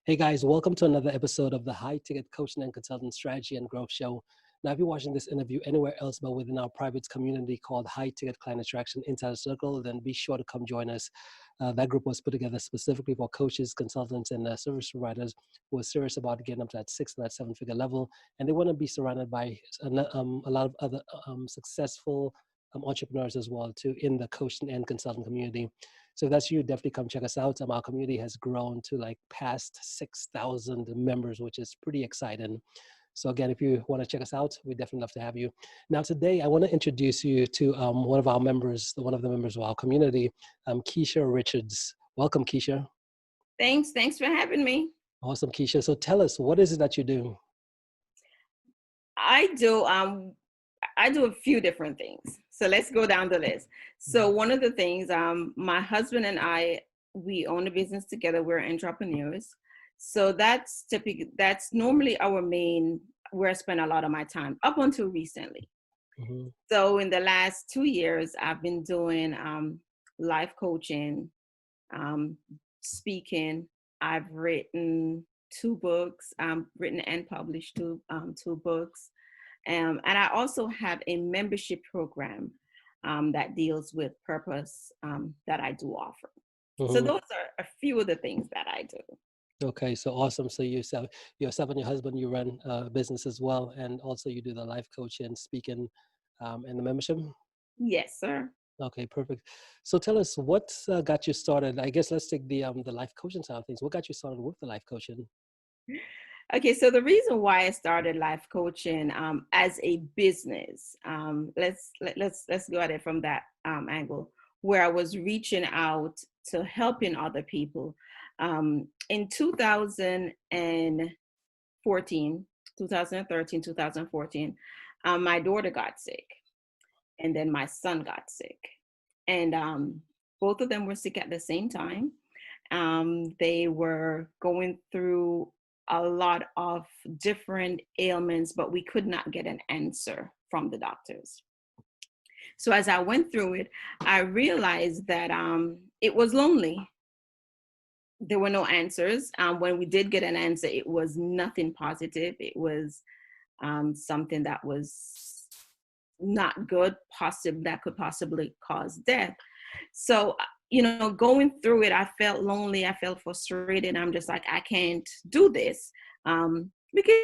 Hey guys, welcome to another episode of the High Ticket Coaching and Consultant Strategy and Growth Show. Now, if you're watching this interview anywhere else but within our private community called High Ticket Client Attraction Insider Circle, then be sure to come join us. That group was put together specifically for coaches, consultants, and service providers who are serious about getting up to that six and that seven-figure level, and they want to be surrounded by a lot of other successful entrepreneurs as well too in the coaching and consulting community. So if that's you, definitely come check us out. Our community has grown to like past 6,000 members, which is pretty exciting. So again, if you want to check us out, we'd definitely love to have you. Now today, I want to introduce you to one of our members, one of the members of our community, Keisha Richards. Welcome, Keisha. Thanks for having me. Awesome, Keisha. So tell us, what is it that you do? I do a few different things. So let's go down the list. So one of the things, my husband and I, we own a business together. We're entrepreneurs. So that's normally our main, where I spend a lot of my time up until recently. Mm-hmm. So in the last 2 years, I've been doing life coaching, speaking. I've written 2 books, written and published two books. And I also have a membership program that deals with purpose that I do offer. Mm-hmm. So those are a few of the things that I do. Okay, so awesome. So yourself and your husband, you run a business as well, and also you do the life coaching, speaking, and the membership? Yes, sir. Okay, perfect. So tell us, what got you started? I guess let's take the life coaching side of things. What got you started with the life coaching? Okay, so the reason why I started life coaching as a business, let's go at it from that angle, where I was reaching out to helping other people. In 2013, 2014, my daughter got sick, and then my son got sick, and both of them were sick at the same time. They were going through a lot of different ailments, but we could not get an answer from the doctors. So as I went through it, I realized that it was lonely. There were no answers. When we did get an answer, it was nothing positive. It was something that was not good, that could possibly cause death. So, going through it, I felt lonely. I felt frustrated. I'm just like, I can't do this because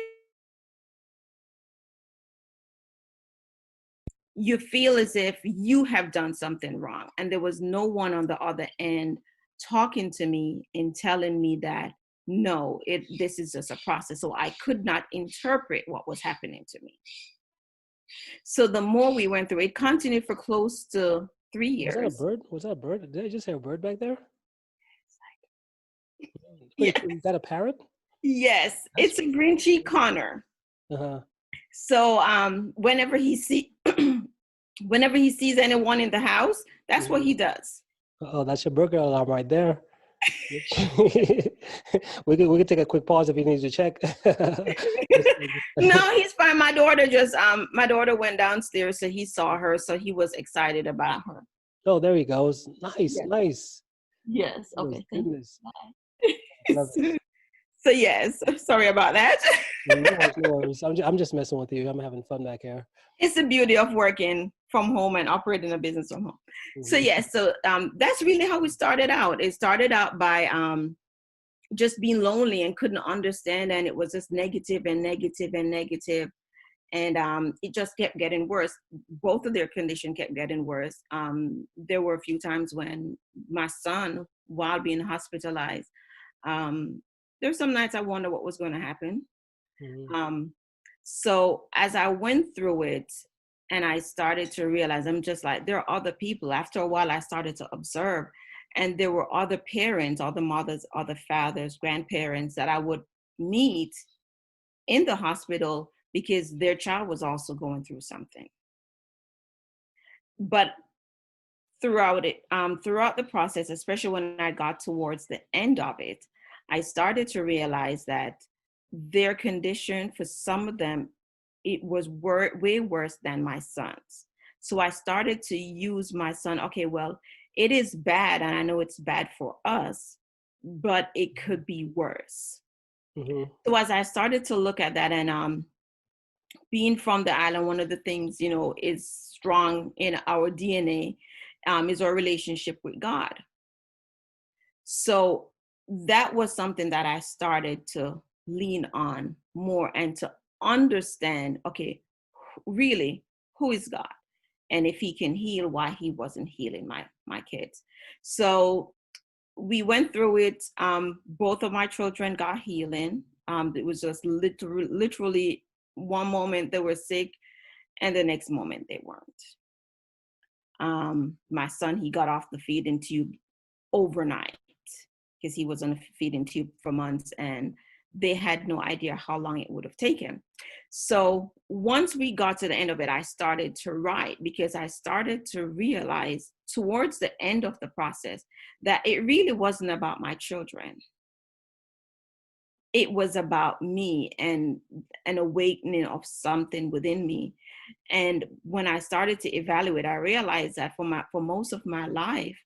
you feel as if you have done something wrong. And there was no one on the other end talking to me and telling me that, no, this is just a process. So I could not interpret what was happening to me. So the more we went through, it continued for close to 3 years. Was that a bird? Did I just hear a bird back there? Yeah. Wait, is that a parrot? Yes, it's a green cheek Connor. Uh-huh. So whenever he sees anyone in the house, that's mm-hmm. what he does. Oh, that's your burglar alarm right there. we could take a quick pause if you need to check. No, he's fine. My daughter went downstairs, so he saw her, so he was excited about her. Oh, there he goes. Nice, yes. Nice. Yes. Okay. Goodness. So yes, sorry about that. No worries. I'm just messing with you. I'm having fun back here. It's the beauty of working from home and operating a business from home. Mm-hmm. So yes, that's really how it started out. It started out by just being lonely and couldn't understand, and it was just negative and negative and negative, and it just kept getting worse. Both of their condition kept getting worse. There were a few times when my son, while being hospitalized, there were some nights I wonder what was going to happen. Mm-hmm. So as I went through it and I started to realize, I'm just like, there are other people. After a while, I started to observe, and there were other parents, other mothers, other fathers, grandparents that I would meet in the hospital because their child was also going through something. But throughout the process, especially when I got towards the end of it, I started to realize that their condition, for some of them, it was way worse than my son's. So I started to use my son. Okay, well, it is bad, and I know it's bad for us, but it could be worse. Mm-hmm. So as I started to look at that, and being from the island, one of the things, is strong in our DNA, is our relationship with God. So that was something that I started to lean on more and to understand, okay, really, who is God? And if he can heal, why he wasn't healing my kids. So we went through it. Both of my children got healing. It was just literally one moment they were sick and the next moment they weren't. My son, he got off the feeding tube overnight because he was on a feeding tube for months, and they had no idea how long it would have taken. So once we got to the end of it, I started to write, because I started to realize towards the end of the process that it really wasn't about my children. It was about me and an awakening of something within me. And when I started to evaluate, I realized that for most of my life,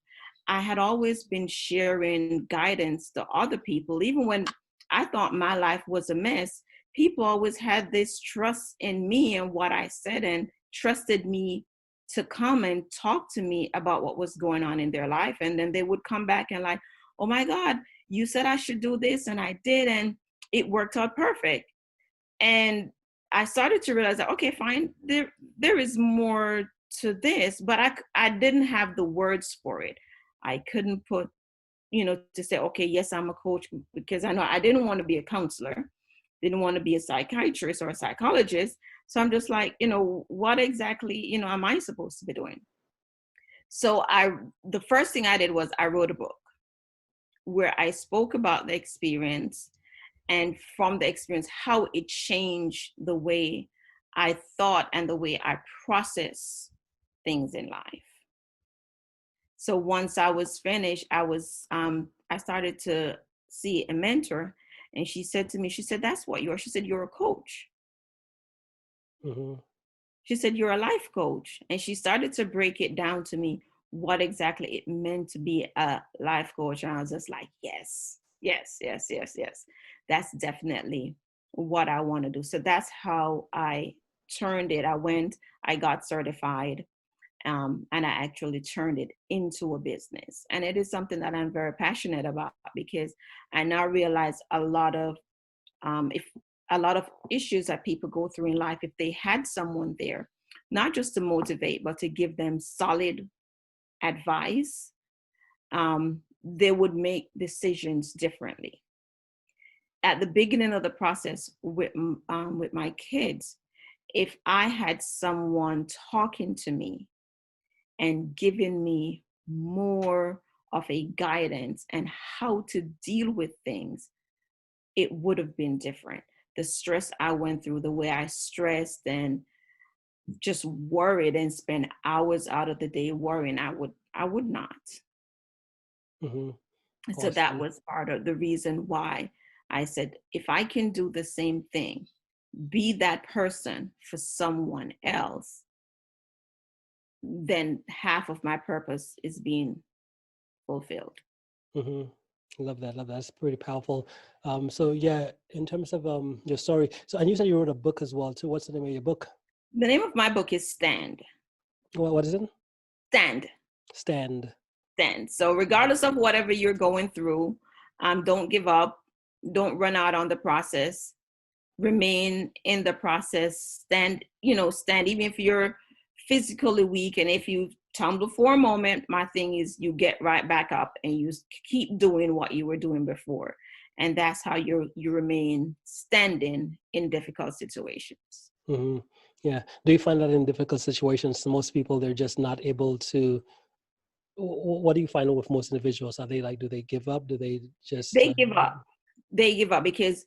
I had always been sharing guidance to other people. Even when I thought my life was a mess, people always had this trust in me and what I said, and trusted me to come and talk to me about what was going on in their life. And then they would come back and like, oh my God, you said I should do this, and I did, and it worked out perfect. And I started to realize that, okay, fine, there is more to this, but I didn't have the words for it. I couldn't put, to say, okay, yes, I'm a coach, because I know I didn't want to be a counselor, didn't want to be a psychiatrist or a psychologist. So I'm just like, what exactly, am I supposed to be doing? So the first thing I did was I wrote a book where I spoke about the experience, and from the experience, how it changed the way I thought and the way I process things in life. So once I was finished, I started to see a mentor, and she said to me, she said, that's what you are. She said, you're a coach. Mm-hmm. She said, you're a life coach. And she started to break it down to me, what exactly it meant to be a life coach. And I was just like, yes, yes, yes, yes, yes. That's definitely what I want to do. So that's how I turned it. I got certified, and I actually turned it into a business. And it is something that I'm very passionate about, because I now realize if a lot of issues that people go through in life, if they had someone there, not just to motivate, but to give them solid advice, they would make decisions differently. At the beginning of the process with my kids, if I had someone talking to me and giving me more of a guidance and how to deal with things, it would have been different. The stress I went through, the way I stressed and just worried and spent hours out of the day worrying, I would not. Mm-hmm. So that Awesome. was part of the reason why I said, if I can do the same thing, be that person for someone else, then half of my purpose is being fulfilled. Mm-hmm. Love that. Love that. That's pretty powerful. So yeah, in terms of your story, so and you said you wrote a book as well too. What's the name of your book? The name of my book is Stand. What is it? Stand. Stand. Stand. So regardless of whatever you're going through, don't give up. Don't run out on the process. Remain in the process. Stand, stand even if you're physically weak, and if you tumble for a moment, my thing is you get right back up and you keep doing what you were doing before. And that's how you remain standing in difficult situations. Mm-hmm. Yeah. Do you find that in difficult situations, most people, they're just not able to, what do you find with most individuals? Are they like, do they give up? Do they just, They give up. They give up because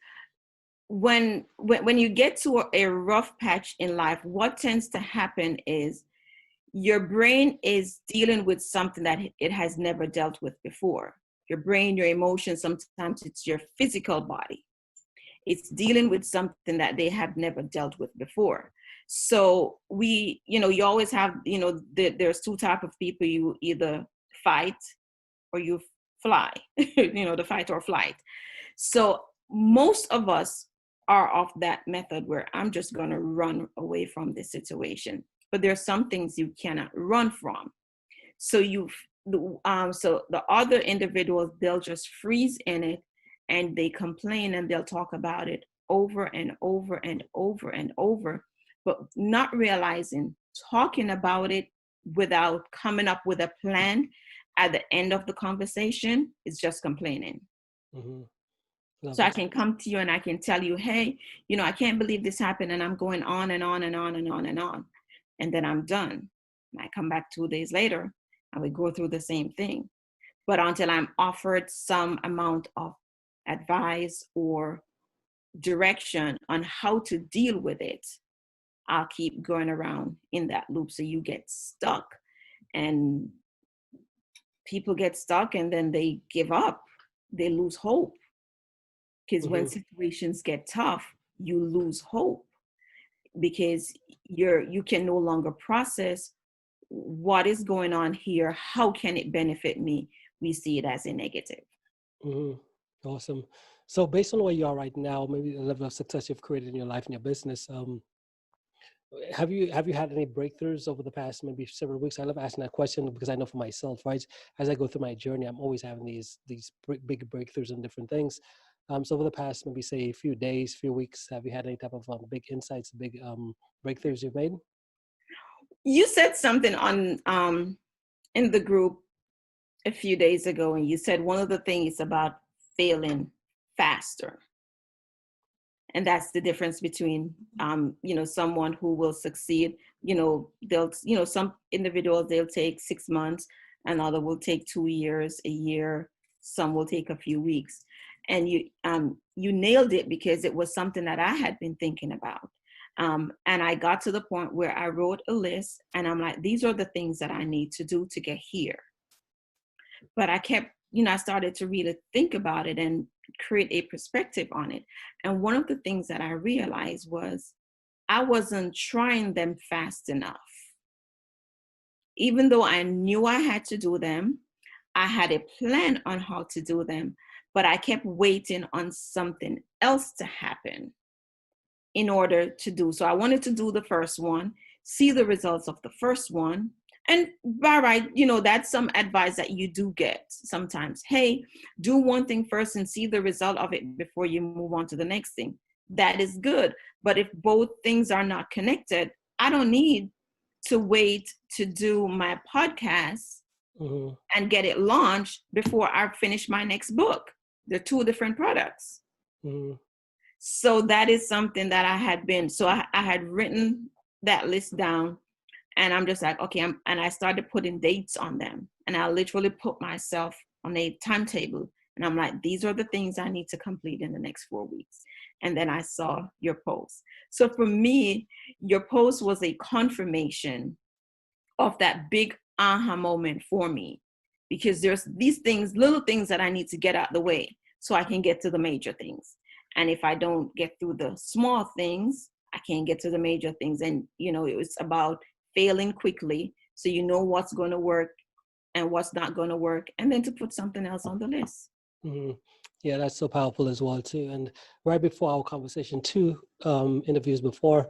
when you get to a rough patch in life, what tends to happen is your brain is dealing with something that it has never dealt with before. Your brain, your emotions, sometimes it's your physical body. It's dealing with something that they have never dealt with before. So you always have, there's two types of people. You either fight or you fly, the fight or flight. So most of us are of that method where I'm just going to run away from this situation. But there are some things you cannot run from. So so the other individuals, they'll just freeze in it, and they complain, and they'll talk about it over and over and over and over, but not realizing talking about it without coming up with a plan at the end of the conversation is just complaining. Mm-hmm. So Love I it. can come to you and I can tell you, hey, I can't believe this happened, and I'm going on and on and on and on and on. And then I'm done. And I come back 2 days later and we go through the same thing. But until I'm offered some amount of advice or direction on how to deal with it, I'll keep going around in that loop. So you get stuck, and people get stuck, and then they give up. They lose hope. Because when Mm-hmm. situations get tough, you lose hope, because you can no longer process what is going on here. How can it benefit me? We see it as a negative. Mm-hmm. Awesome. So based on where you are right now, maybe the level of success you've created in your life and your business, have you had any breakthroughs over the past maybe several weeks? I love asking that question because I know for myself, right? As I go through my journey, I'm always having these big breakthroughs in different things. So over the past maybe say a few days, few weeks, have you had any type of big insights, big breakthroughs you've made? You said something on in the group a few days ago, and you said one of the things about failing faster, and that's the difference between someone who will succeed. They'll some individuals, they'll take 6 months, another will take 2 years, a year, some will take a few weeks. And you nailed it, because it was something that I had been thinking about. And I got to the point where I wrote a list, and I'm like, these are the things that I need to do to get here. But I kept, I started to really think about it and create a perspective on it. And one of the things that I realized was I wasn't trying them fast enough. Even though I knew I had to do them, I had a plan on how to do them, but I kept waiting on something else to happen in order to do. So I wanted to do the first one, see the results of the first one. And by right, that's some advice that you do get sometimes. Hey, do one thing first and see the result of it before you move on to the next thing. That is good. But if both things are not connected, I don't need to wait to do my podcast Mm-hmm. and get it launched before I finish my next book. They're two different products. Mm-hmm. So that is something that I had written that list down, and I'm just like, okay, and I started putting dates on them, and I literally put myself on a timetable, and I'm like, these are the things I need to complete in the next 4 weeks. And then I saw your post. So for me, your post was a confirmation of that big aha moment for me, because there's these things, little things that I need to get out of the way so I can get to the major things. And if I don't get through the small things, I can't get to the major things. And, it was about failing quickly, so you know what's going to work and what's not going to work, and then to put something else on the list. Mm-hmm. Yeah, that's so powerful as well too. And right before our conversation, two interviews before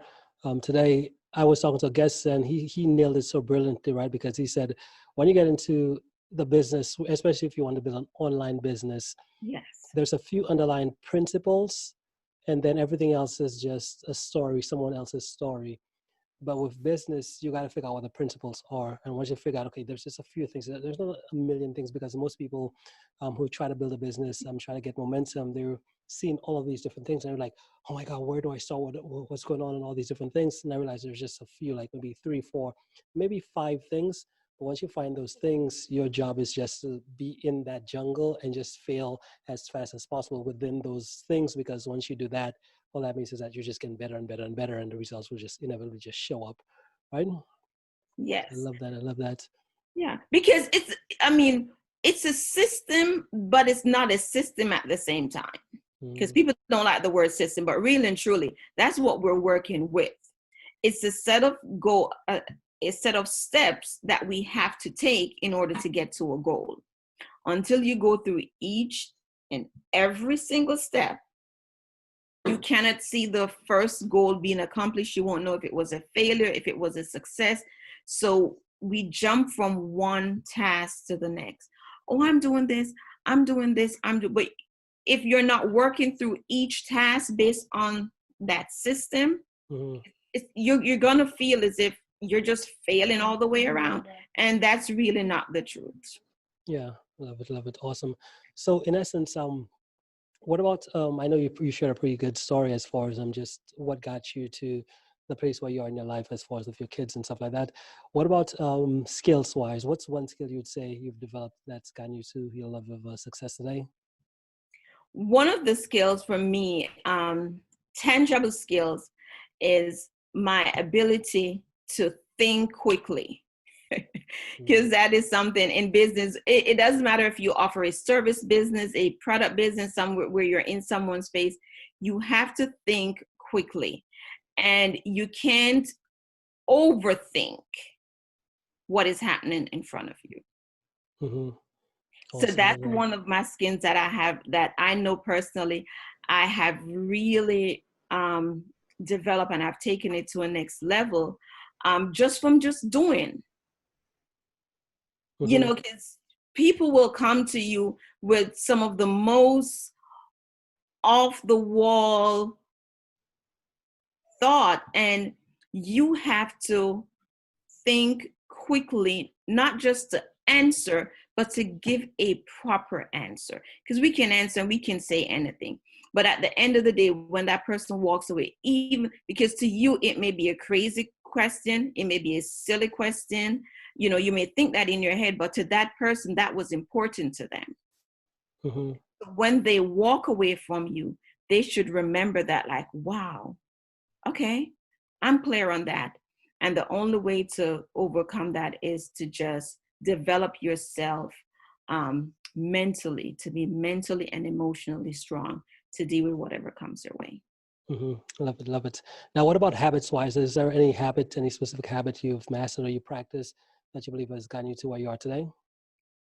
today, I was talking to a guest, and he nailed it so brilliantly, right? Because he said, when you get into the business, especially if you want to build an online business, Yes. there's a few underlying principles, and then everything else is just a story, someone else's story. But with business, you got to figure out what the principles are. And once you figure out, okay, there's just a few things. There's not a million things, because most people who try to build a business, try to get momentum, they're seeing all of these different things. And they're like, oh my God, where do I start? What's going on and all these different things? And I realize there's just a few, like maybe 3, 4, maybe 5 things. But once you find those things, your job is just to be in that jungle and just fail as fast as possible within those things. Because once you do that, all that means is that you're just getting better and better and better, and the results will just inevitably just show up, right? I Yes. love that. I love that. Yeah. Because it's a system, but it's not a system at the same time. Because Mm, people don't like the word system, but really and truly, that's what we're working with. It's a set of steps that we have to take in order to get to a goal. Until you go through each and every single step, You cannot see the first goal being accomplished. You won't know if it was a failure, if it was a success. So we jump from one task to the next. Oh, I'm doing this. I'm doing this. But if you're not working through each task based on that system, Mm-hmm. you're gonna feel as if you're just failing all the way around, and that's really not the truth. Yeah, love it, awesome. So in essence, what about I know you shared a pretty good story as far as just what got you to the place where you are in your life as far as with your kids and stuff like that. What about skills wise? What's one skill you'd say you've developed that's gotten you to your level of success today? One of the skills for me, tangible skills, is my ability to think quickly. Mm-hmm. Because that is something in business. It doesn't matter if you offer a service business, a product business, somewhere where you're in someone's face, you have to think quickly, and you can't overthink what is happening in front of you. Mm-hmm. So Awesome. that's one of my skills that I have, that I know personally I have really developed, and I've taken it to a next level, just from just doing. Mm-hmm. Because people will come to you with some of the most off the wall thought, and you have to think quickly, not just to answer, but to give a proper answer. Because we can answer and we can say anything. But at the end of the day, when that person walks away, even because to you, it may be a crazy question, it may be a silly question, you may think that in your head, but to that person, that was important to them. Mm-hmm. When they walk away from you, they should remember that, like, wow, okay, I'm clear on that. And the only way to overcome that is to just develop yourself mentally, to be mentally and emotionally strong to deal with whatever comes your way. Mm-hmm. Love it, love it. Now, what about habits wise? Is there any habit, any specific habit you've mastered or you practice that you believe has gotten you to where you are today?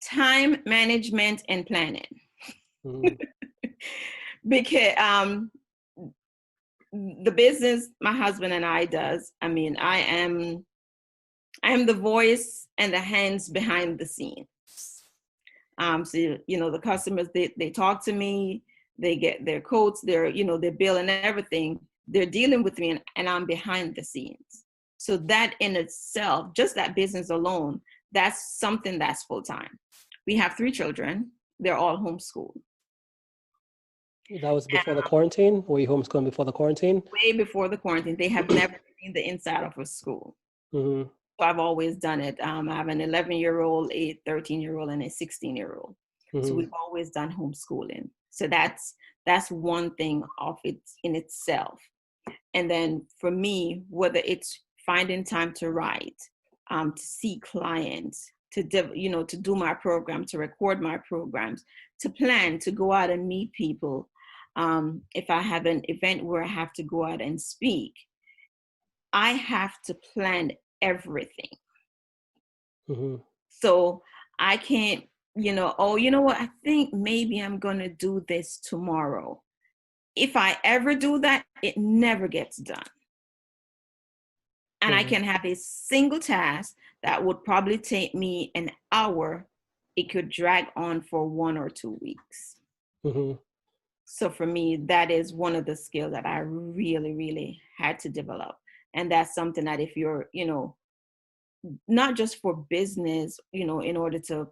Time management and planning. Mm-hmm. Because the business my husband and I does, I mean, I am the voice and the hands behind the scenes. So the customers, they talk to me, they get their quotes, their bill and everything. They're dealing with me, and I'm behind the scenes. So that in itself, just that business alone, that's something that's full time. We have 3 children. They're all homeschooled. That was before the quarantine? Were you homeschooling before the quarantine? Way before the quarantine, they have never seen the inside of a school. Mm-hmm. So I've always done it. I have an 11-year-old, a 13-year-old, and a 16-year-old. So Mm-hmm. we've always done homeschooling. So that's one thing of it in itself. And then for me, whether it's finding time to write, to see clients, to do my program, to record my programs, to plan, to go out and meet people. If I have an event where I have to go out and speak, I have to plan everything. Mm-hmm. So I can't, oh, you know what? I think maybe I'm going to do this tomorrow. If I ever do that, it never gets done. And I Mm-hmm. can have a single task that would probably take me an hour. It could drag on for 1 or 2 weeks. Mm-hmm. So for me, that is one of the skills that I really, really had to develop. And that's something that if you're, not just for business, in order to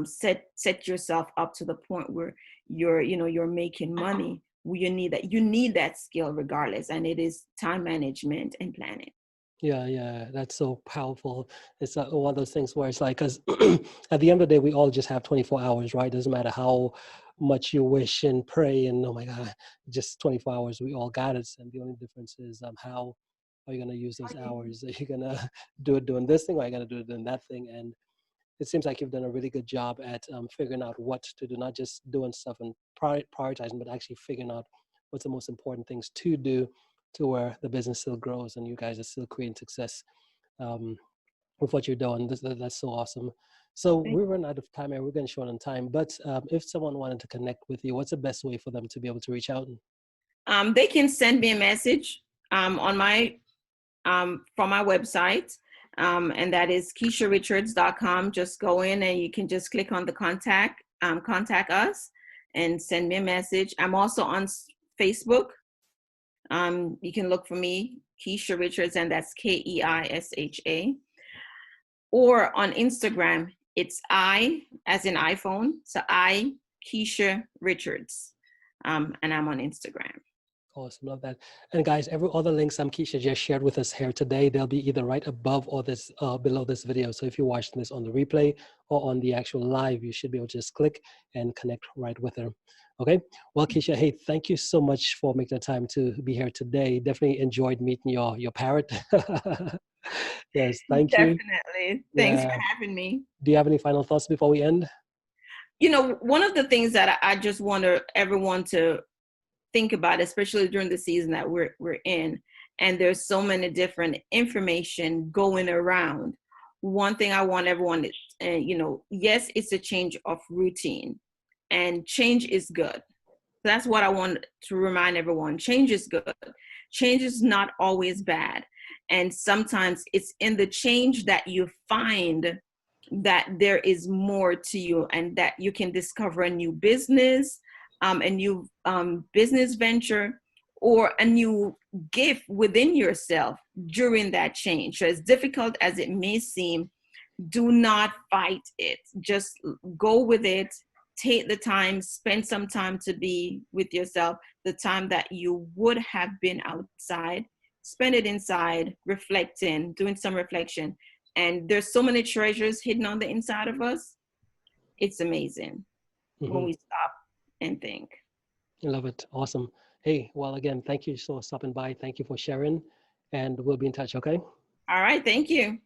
set yourself up to the point where you're making money, you need that skill regardless, and it is time management and planning. Yeah, yeah, that's so powerful. It's one of those things where it's like, because at the end of the day, we all just have 24 hours, right? Doesn't matter how much you wish and pray and oh my God, just 24 hours, we all got it. And the only difference is how are you going to use those hours? Are you going to do it doing this thing or are you going to do it doing that thing? And it seems like you've done a really good job at figuring out what to do, not just doing stuff and prioritizing, but actually figuring out what's the most important things to do to where the business still grows and you guys are still creating success um, with what you're doing. That's so awesome. So we're running out of time and we're getting short on time, but if someone wanted to connect with you, what's the best way for them to be able to reach out? They can send me a message on my from my website, and that is KeishaRichards.com. Just go in and you can just click on the contact us and send me a message. I'm also on Facebook. You can look for me, Keisha Richards, and that's Keisha. Or on Instagram, it's I, as in iPhone, so I, Keisha Richards, and I'm on Instagram. Awesome, love that. And guys, every other links Keisha just shared with us here today, they'll be either right above or this below this video. So if you're watching this on the replay or on the actual live, you should be able to just click and connect right with her. Okay. Well, Keisha, hey, thank you so much for making the time to be here today. Definitely enjoyed meeting your parrot. Yes, thank you. Definitely. Thanks for Yeah. having me. Do you have any final thoughts before we end? You know, one of the things that I just want everyone to think about, especially during the season that we're in, and there's so many different information going around. One thing I want everyone to, you know, yes, it's a change of routine, and change is good. That's what I want to remind everyone. Change is good. Change is not always bad. And sometimes it's in the change that you find that there is more to you, and that you can discover a new business, a new business venture, or a new gift within yourself during that change. So as difficult as it may seem, do not fight it. Just go with it. Take the time, spend some time to be with yourself. The time that you would have been outside, spend it inside, reflecting, doing some reflection. And there's so many treasures hidden on the inside of us. It's amazing when we stop and think. I love it. Awesome. Hey, well, again, thank you for stopping by. Thank you for sharing. And we'll be in touch, okay? All right. Thank you.